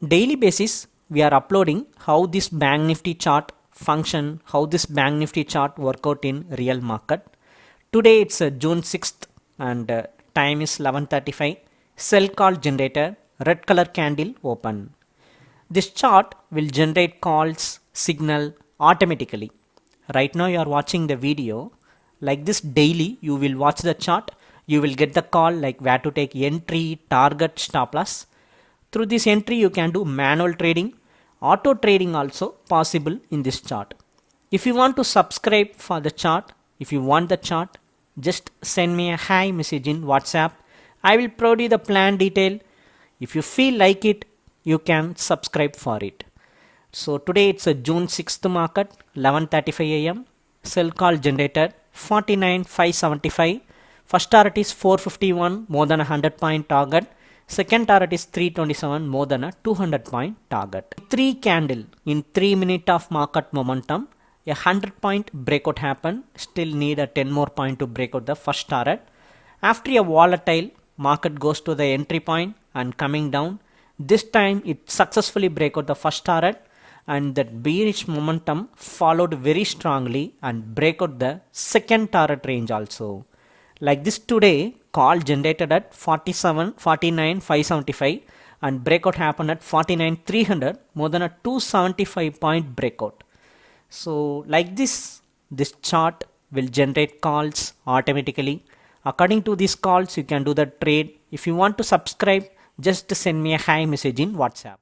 daily basis we are uploading how this bank nifty chart function, how this bank nifty chart work out in real market. Today it's June 6th and time is 11:35. Sell call generator, red color candle open. This chart will generate calls signal automatically. Right now you are watching the video. Like this daily you will watch the chart. You will get the call like where to take entry, target, stop loss. Through this entry you can do manual trading, auto trading also possible in this chart. If you want to subscribe for the chart, if you want the chart, just send me a hi message in WhatsApp. I will provide you the plan detail. If you feel like it, you can subscribe for it. So today it's a June 6th market, 11:35 a.m. Sell call generator 49,575. First target is 451, more than a 100-point target. Second target is 327, more than a 200-point target. 3 candle in 3 minutes of market momentum. A 100-point breakout happened. Still need a 10 more point to break out the first target. After a volatile, market goes to the entry point and coming down. This time it successfully break out the first target, and that bearish momentum followed very strongly and break out the second target range also. Like this today, call generated at 49,575 and breakout happened at 49,300, more than a 275-point breakout. So like this chart will generate calls automatically. According to these calls, you can do the trade. If you want to subscribe, just send me a hi message in WhatsApp.